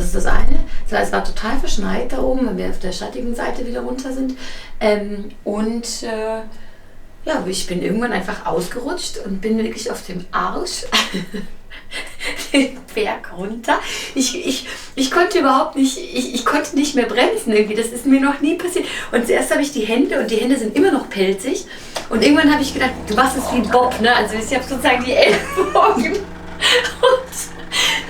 Das ist das eine. Das heißt, es war total verschneit da oben, wenn wir auf der schattigen Seite wieder runter sind. Ja, ich bin irgendwann einfach ausgerutscht und bin wirklich auf dem Arsch den Berg runter. Ich konnte überhaupt nicht, ich konnte nicht mehr bremsen irgendwie. Das ist mir noch nie passiert. Und zuerst habe ich die Hände und die Hände sind immer noch pelzig. Und irgendwann habe ich gedacht, du machst es wie Bob, ne? Also ich habe sozusagen die Ellbogen. Und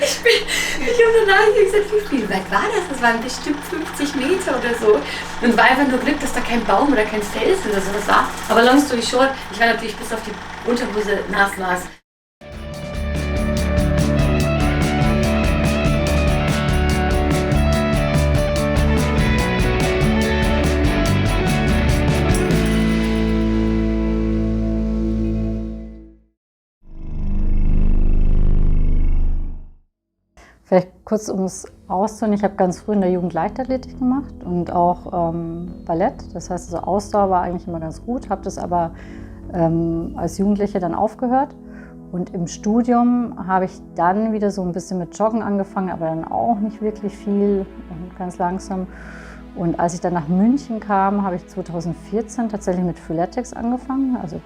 ich habe danach gesagt, wie weit war das? Das waren bestimmt 50 Meter oder so. Und war einfach nur Glück, dass da kein Baum oder kein Felsen oder sowas war. Aber long story short, ich war natürlich bis auf die Unterhose nass. Vielleicht kurz, um es auszuholen, ich habe ganz früh in der Jugend Leichtathletik gemacht und auch Ballett. Das heißt, also Ausdauer war eigentlich immer ganz gut, habe das aber als Jugendliche dann aufgehört. Und im Studium habe ich dann wieder so ein bisschen mit Joggen angefangen, aber dann auch nicht wirklich viel und ganz langsam. Und als ich dann nach München kam, habe ich 2014 tatsächlich mit Freeletics angefangen, also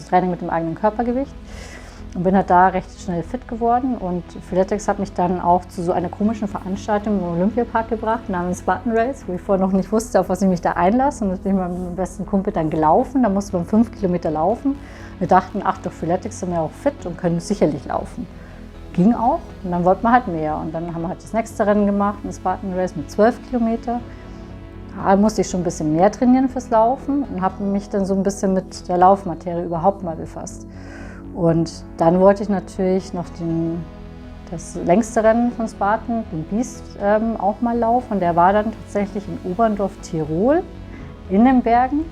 Training mit dem eigenen Körpergewicht. Und bin halt da recht schnell fit geworden. Und Freeletics hat mich dann auch zu so einer komischen Veranstaltung im Olympiapark gebracht, namens Button Race, wo ich vorher noch nicht wusste, auf was ich mich da einlasse. Und das bin ich mit meinem besten Kumpel dann gelaufen. Da musste man 5 Kilometer laufen. Wir dachten, ach, durch Freeletics sind wir auch fit und können sicherlich laufen. Ging auch. Und dann wollten wir halt mehr. Und dann haben wir halt das nächste Rennen gemacht, das Button Race mit 12 Kilometer. Da musste ich schon ein bisschen mehr trainieren fürs Laufen und habe mich dann so ein bisschen mit der Laufmaterie überhaupt mal befasst. Und dann wollte ich natürlich noch das längste Rennen von Spartan, den Beast, auch mal laufen. Und der war dann tatsächlich in Oberndorf, Tirol, in den Bergen.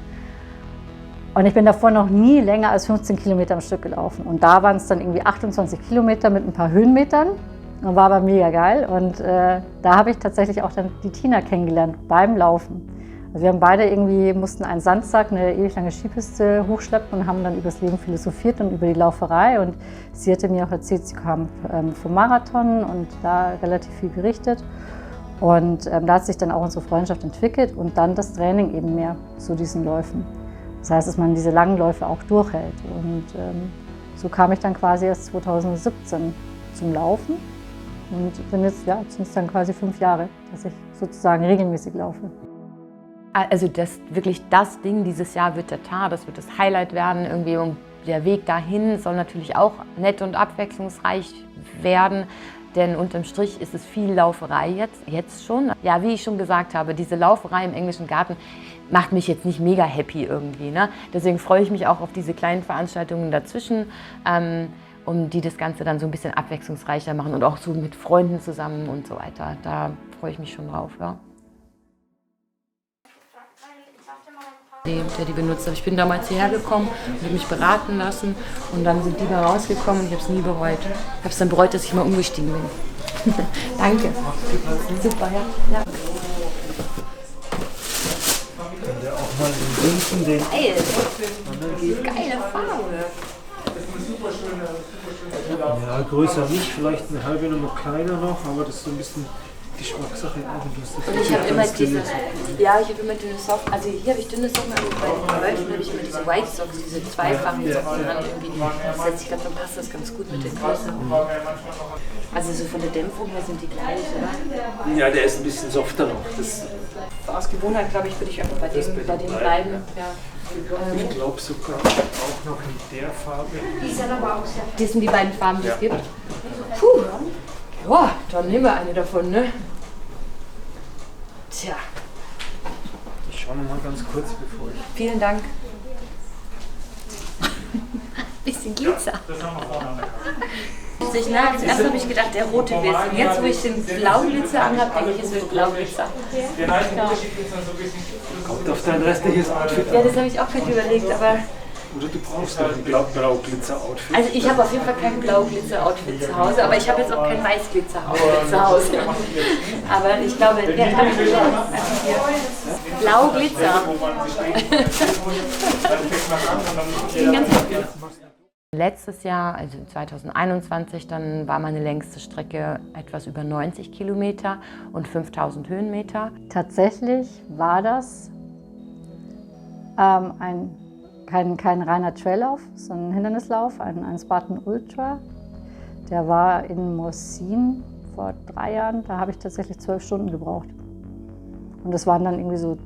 Und ich bin davor noch nie länger als 15 Kilometer am Stück gelaufen. Und da waren es dann irgendwie 28 Kilometer mit ein paar Höhenmetern. Und war aber mega geil. Und da habe ich tatsächlich auch dann die Tina kennengelernt beim Laufen. Also wir haben beide mussten einen Sandsack, eine ewig lange Skipiste hochschleppen und haben dann über das Leben philosophiert und über die Lauferei. Und sie hatte mir auch erzählt, sie kam vom Marathon und da relativ viel berichtet. Und da hat sich dann auch unsere Freundschaft entwickelt und dann das Training eben mehr zu diesen Läufen. Das heißt, dass man diese langen Läufe auch durchhält. Und so kam ich dann quasi erst 2017 zum Laufen. Und bin jetzt, ja, sind es dann quasi 5 Jahre, dass ich sozusagen regelmäßig laufe. Also wirklich das Ding dieses Jahr wird der Tag, das wird das Highlight werden irgendwie und der Weg dahin soll natürlich auch nett und abwechslungsreich werden, denn unterm Strich ist es viel Lauferei jetzt schon. Ja, wie ich schon gesagt habe, diese Lauferei im englischen Garten macht mich jetzt nicht mega happy irgendwie, ne? Deswegen freue ich mich auch auf diese kleinen Veranstaltungen dazwischen, die das Ganze dann so ein bisschen abwechslungsreicher machen und auch so mit Freunden zusammen und so weiter. Da freue ich mich schon drauf, ja. Der die benutzt hat. Ich bin damals hierher gekommen und habe mich beraten lassen und dann sind die da rausgekommen und ich habe es nie bereut. Ich habe es dann bereut, dass ich mal umgestiegen bin. Danke. Super, ja. Der auch mal den Geile Farbe. Ja, größer nicht, vielleicht eine halbe noch kleiner noch, aber das ist so ein bisschen Geschmackssache auch. Und ich habe immer dünne Socken, also hier habe ich dünne Socken, aber bei den Wölfen habe ich immer diese White Socks, diese zweifachen Socken an irgendwie. Ich glaube, dann passt das ganz gut mit den Größen. Also so von der Dämpfung her sind die gleich, oder? Ja, der ist ein bisschen softer noch. Aus Gewohnheit, glaube ich, würde ich einfach bei dem bleiben. Ja. Ich glaube sogar auch noch in der Farbe. Das sind die beiden Farben, die es gibt. Puh. Ja, dann nehmen wir eine davon, ne? Tja. Ich schaue noch mal ganz kurz, bevor ich... Vielen Dank. Bisschen Glitzer. Zuerst habe ich gedacht, der rote wird es. Und jetzt, wo ich den Blauglitzer anhabe, denke ich, es wird Blauglitzer. Ja. Kommt auf dein restliches Outfit an. Ja, das habe ich auch gerade überlegt, aber... Oder du brauchst doch ein Blauglitzer-Outfit. Also ich habe auf jeden Fall kein Blauglitzer-Outfit zu Hause, aber ich habe jetzt auch kein Weißglitzer-Outfit zu Hause. Aber ich glaube, ja, Blauglitzer. Klingt ganz gut. Letztes Jahr, also 2021, dann war meine längste Strecke etwas über 90 Kilometer und 5000 Höhenmeter. Tatsächlich war das kein reiner Traillauf, sondern ein Hindernislauf, ein Spartan Ultra. Der war in Morsin vor 3 Jahren. Da habe ich tatsächlich 12 Stunden gebraucht. Und das waren dann irgendwie so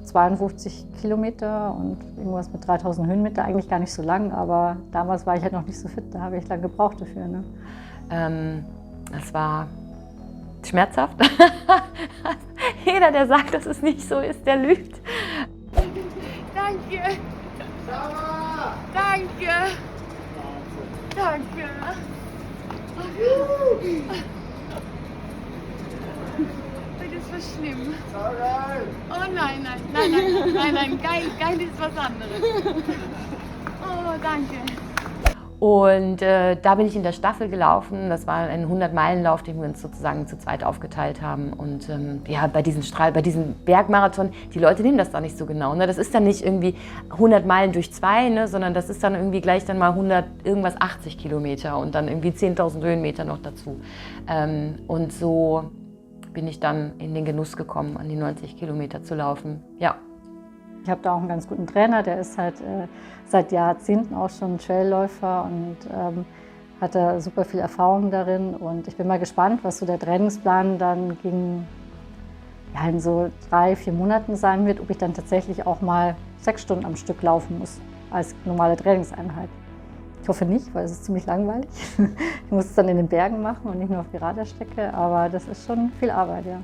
52 Kilometer und irgendwas mit 3000 Höhenmeter. Eigentlich gar nicht so lang, aber damals war ich halt noch nicht so fit. Da habe ich lange gebraucht dafür. Ne? Das war schmerzhaft. Jeder, der sagt, dass es nicht so ist, der lügt. Danke. Danke. Danke. Das war schlimm. Oh nein, geil ist was anderes. Oh, danke. Und da bin ich in der Staffel gelaufen. Das war ein 100-Meilen-Lauf, den wir uns sozusagen zu zweit aufgeteilt haben. Und ja, bei diesem Bergmarathon, die Leute nehmen das da nicht so genau. Ne? Das ist dann nicht irgendwie 100 Meilen durch 2, ne? Sondern das ist dann irgendwie gleich dann mal 80 Kilometer und dann irgendwie 10.000 Höhenmeter noch dazu. Und so bin ich dann in den Genuss gekommen, an die 90 Kilometer zu laufen. Ja. Ich habe da auch einen ganz guten Trainer, der ist halt seit Jahrzehnten auch schon Trailläufer und hat da super viel Erfahrung darin. Und ich bin mal gespannt, was so der Trainingsplan dann in so 3-4 Monaten sein wird, ob ich dann tatsächlich auch mal 6 Stunden am Stück laufen muss als normale Trainingseinheit. Ich hoffe nicht, weil es ist ziemlich langweilig. Ich muss es dann in den Bergen machen und nicht nur auf gerader Strecke, aber das ist schon viel Arbeit, ja.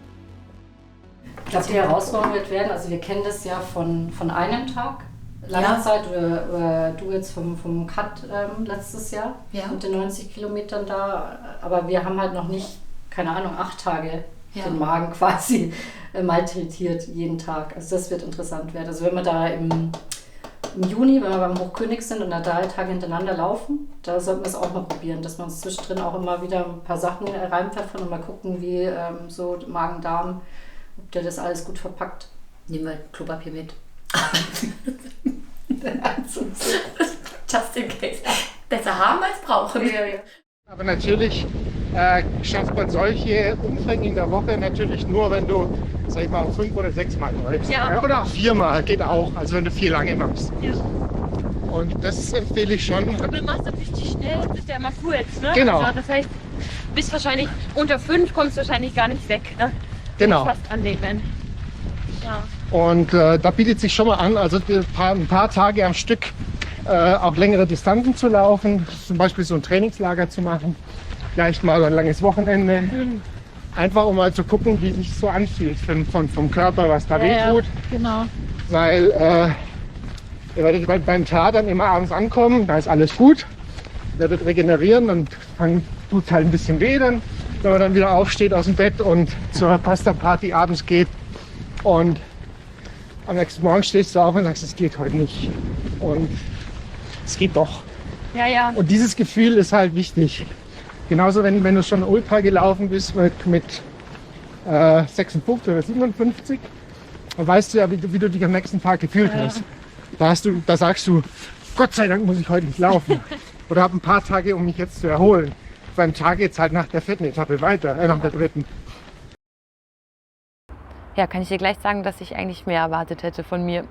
Ich glaube, die Herausforderung wird werden, also wir kennen das ja von einem Tag, langer Zeit, oder du jetzt vom Cut letztes Jahr mit den 90 Kilometern da, aber wir haben halt noch nicht, keine Ahnung, 8 Tage den Magen quasi malträtiert jeden Tag. Also das wird interessant werden. Also wenn wir da im Juni, wenn wir beim Hochkönig sind und da 3 Tage hintereinander laufen, da sollten wir es auch mal probieren, dass wir uns zwischendrin auch immer wieder ein paar Sachen reinpfeffern und mal gucken, wie so Magen-Darm, ob der das alles gut verpackt. Nehmen wir Klopapier mit. Just in case. Besser haben als brauchen. Aber natürlich schafft man solche Umfänge in der Woche natürlich nur, wenn du, sag ich mal, 5 oder 6 Mal läufst. Ja. Oder auch 4 Mal geht auch, also wenn du 4 lange machst. Ja. Und das empfehle ich schon. Und du machst das richtig schnell, das ist ja immer kurz, ne? Genau. Also das heißt, bis wahrscheinlich unter 5 kommst du wahrscheinlich gar nicht weg, ne? Genau. Fast annehmen. Ja. Und da bietet sich schon mal an, also ein paar Tage am Stück auch längere Distanzen zu laufen, zum Beispiel so ein Trainingslager zu machen, vielleicht mal so ein langes Wochenende, einfach um mal zu gucken, wie sich so anfühlt vom Körper, was da wehtut. Ja, genau. Weil ihr werdet beim Tag dann immer abends ankommen, da ist alles gut, werdet regenerieren, dann tut es halt ein bisschen weh, dann, wenn man dann wieder aufsteht aus dem Bett und zur Pasta-Party abends geht und am nächsten Morgen stehst du auf und sagst, es geht heute nicht. Und es geht doch. Ja, ja. Und dieses Gefühl ist halt wichtig. Genauso, wenn du schon Ultra gelaufen bist mit 56 oder 57, dann weißt du ja, wie du dich am nächsten Tag gefühlt hast. Da sagst du, Gott sei Dank muss ich heute nicht laufen. Oder habe ein paar Tage, um mich jetzt zu erholen. Beim Tag geht's halt nach der 4. Etappe weiter, nach der 3. Ja, kann ich dir gleich sagen, dass ich eigentlich mehr erwartet hätte von mir.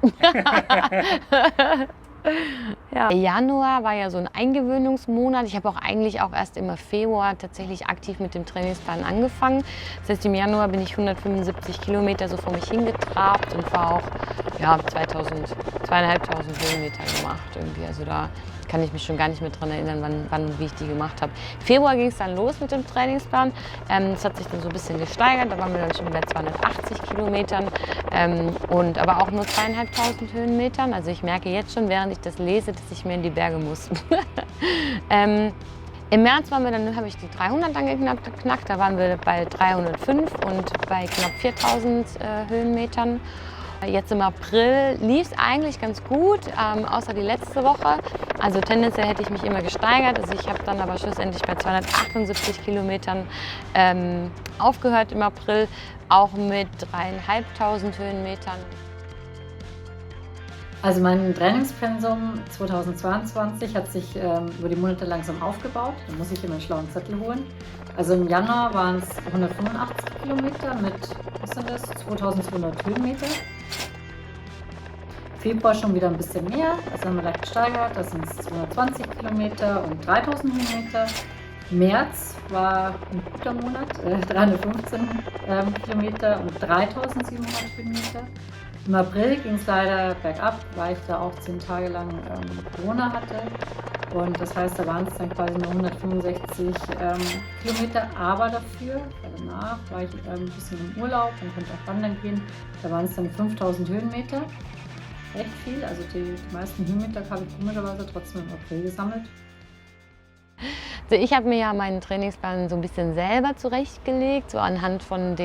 Ja. Januar war ja so ein Eingewöhnungsmonat. Ich habe auch eigentlich auch erst im Februar tatsächlich aktiv mit dem Trainingsplan angefangen. Das heißt, im Januar bin ich 175 Kilometer so vor mich hingetrabt und war auch 2.500 Höhenmeter gemacht irgendwie. Also da kann ich mich schon gar nicht mehr dran erinnern, wann wie ich die gemacht habe. Im Februar ging es dann los mit dem Trainingsplan. Es hat sich dann so ein bisschen gesteigert. Da waren wir dann schon bei 280 Kilometern und aber auch nur 2.500 Höhenmetern. Also ich merke jetzt schon, während ich das lese, dass ich mehr in die Berge muss. Im März habe ich die 300 dann geknackt. Da waren wir bei 305 und bei knapp 4.000 Höhenmetern. Jetzt im April lief es eigentlich ganz gut, außer die letzte Woche. Also tendenziell hätte ich mich immer gesteigert. Also ich habe dann aber schlussendlich bei 278 Kilometern aufgehört im April, auch mit 3.500 Höhenmetern. Also mein Trainingspensum 2022 hat sich über die Monate langsam aufgebaut. Da muss ich immer einen schlauen Zettel holen. Also im Januar waren es 185 Kilometer mit, was sind das, 2200 Höhenmeter. Februar schon wieder ein bisschen mehr, das haben wir leicht gesteigert, das sind 220 Kilometer und 3000 Höhenmeter. März war ein guter Monat, 315 Kilometer und 3700 Höhenmeter. Im April ging es leider bergab, weil ich da auch 10 Tage lang Corona hatte. Und das heißt, da waren es dann quasi nur 165 Kilometer. Aber dafür, danach war ich ein bisschen im Urlaub und konnte auch wandern gehen. Da waren es dann 5000 Höhenmeter. Echt viel. Also die meisten Höhenmeter habe ich komischerweise trotzdem im April gesammelt. Also ich habe mir ja meinen Trainingsplan so ein bisschen selber zurechtgelegt, so anhand von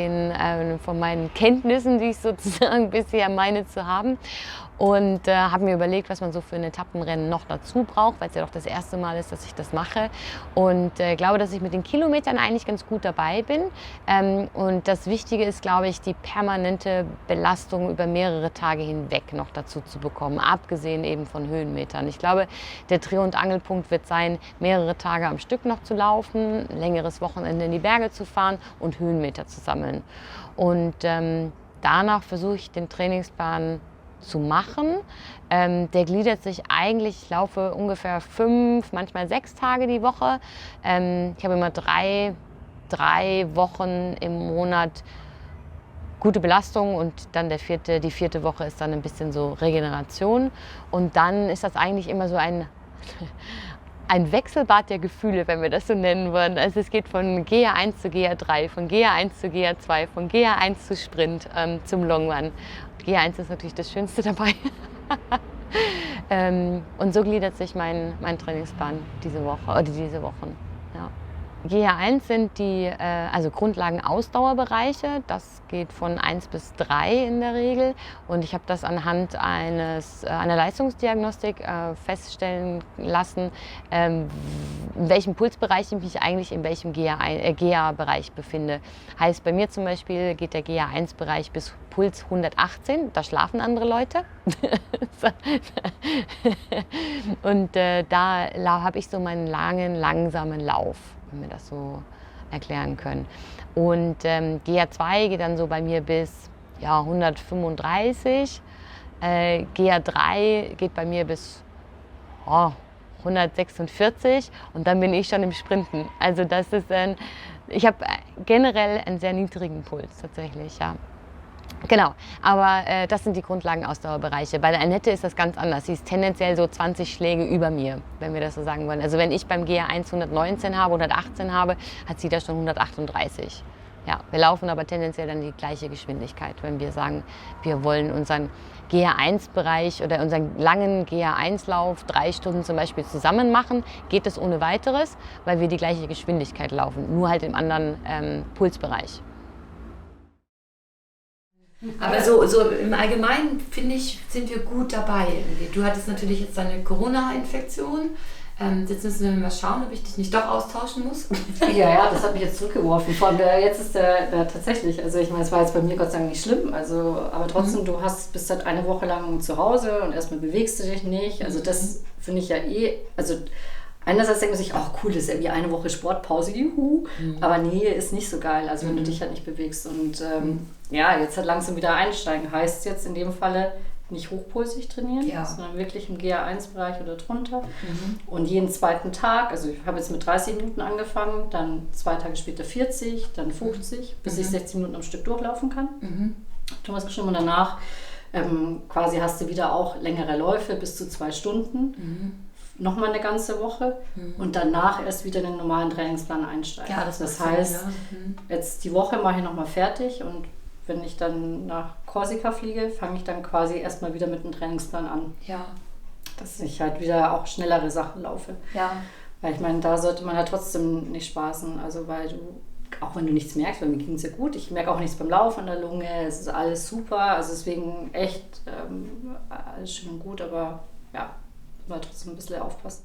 von meinen Kenntnissen, die ich sozusagen bisher meine zu haben. Und habe mir überlegt, was man so für ein Etappenrennen noch dazu braucht, weil es ja doch das erste Mal ist, dass ich das mache. Und glaube, dass ich mit den Kilometern eigentlich ganz gut dabei bin. Und das Wichtige ist, glaube ich, die permanente Belastung über mehrere Tage hinweg noch dazu zu bekommen, abgesehen eben von Höhenmetern. Ich glaube, der Dreh- und Angelpunkt wird sein, mehrere Tage am Stück noch zu laufen, ein längeres Wochenende in die Berge zu fahren und Höhenmeter zu sammeln. Und danach versuche ich den Trainingsplan zu machen. Der gliedert sich eigentlich, ich laufe ungefähr 5, manchmal 6 Tage die Woche. Ich habe immer drei Wochen im Monat gute Belastung und dann die vierte Woche ist dann ein bisschen so Regeneration. Und dann ist das eigentlich immer so ein Wechselbad der Gefühle, wenn wir das so nennen würden. Also es geht von GA1 zu GA3, von GA1 zu GA2, von GA1 zu Sprint zum Long Run. GA1 ist natürlich das Schönste dabei. Und so gliedert sich mein Trainingsplan diese Wochen. Ja. GA1 sind die Grundlagen-Ausdauerbereiche. Das geht von 1 bis 3 in der Regel. Und ich habe das anhand einer Leistungsdiagnostik feststellen lassen, in welchem Pulsbereich ich mich eigentlich in welchem GA-Bereich befinde. Heißt, bei mir zum Beispiel geht der GA1-Bereich bis Puls 118. Da schlafen andere Leute. Und da habe ich so meinen langen, langsamen Lauf, wenn wir das so erklären können. Und GA2 geht dann so bei mir bis 135. GA3 geht bei mir bis 146 und dann bin ich schon im Sprinten. Also das ist ich habe generell einen sehr niedrigen Puls tatsächlich, ja. Genau, aber das sind die Grundlagenausdauerbereiche. Bei der Annette ist das ganz anders. Sie ist tendenziell so 20 Schläge über mir, wenn wir das so sagen wollen. Also wenn ich beim GA1 119 habe, 118 habe, hat sie da schon 138. Ja, wir laufen aber tendenziell dann die gleiche Geschwindigkeit. Wenn wir sagen, wir wollen unseren GA1-Bereich oder unseren langen GA1-Lauf 3 Stunden zum Beispiel zusammen machen, geht das ohne weiteres, weil wir die gleiche Geschwindigkeit laufen, nur halt im anderen Pulsbereich. Aber so im Allgemeinen, finde ich, sind wir gut dabei. Irgendwie. Du hattest natürlich jetzt deine Corona-Infektion. Jetzt müssen wir mal schauen, ob ich dich nicht doch austauschen muss. Ja, das hat mich jetzt zurückgeworfen. Jetzt ist der tatsächlich, also ich meine, es war jetzt bei mir Gott sei Dank nicht schlimm, aber trotzdem, du bist halt eine Woche lang zu Hause und erstmal bewegst du dich nicht. Also das finde ich ja also einerseits denkt man sich, cool, das ist irgendwie eine Woche Sportpause, juhu. Aber nee, ist nicht so geil, also wenn du dich halt nicht bewegst. Und jetzt halt langsam wieder einsteigen. Heißt jetzt in dem Falle nicht hochpulsig trainieren, sondern wirklich im GA1-Bereich oder drunter. Und jeden zweiten Tag, also ich habe jetzt mit 30 Minuten angefangen, dann 2 Tage später 40, dann 50, bis ich 16 Minuten am Stück durchlaufen kann. Thomas geschrieben und danach quasi hast du wieder auch längere Läufe bis zu 2 Stunden. Nochmal eine ganze Woche und danach erst wieder in den normalen Trainingsplan einsteigen. Ja, das heißt, jetzt die Woche mache ich nochmal fertig und wenn ich dann nach Korsika fliege, fange ich dann quasi erstmal wieder mit dem Trainingsplan an. Ja. Dass ich halt wieder auch schnellere Sachen laufe. Ja. Weil ich meine, da sollte man ja trotzdem nicht spaßen. Also weil auch wenn du nichts merkst, weil mir ging es ja gut, ich merke auch nichts beim Laufen an der Lunge, es ist alles super. Also deswegen echt alles schön und gut, aber ja, mal trotzdem ein bisschen aufpassen.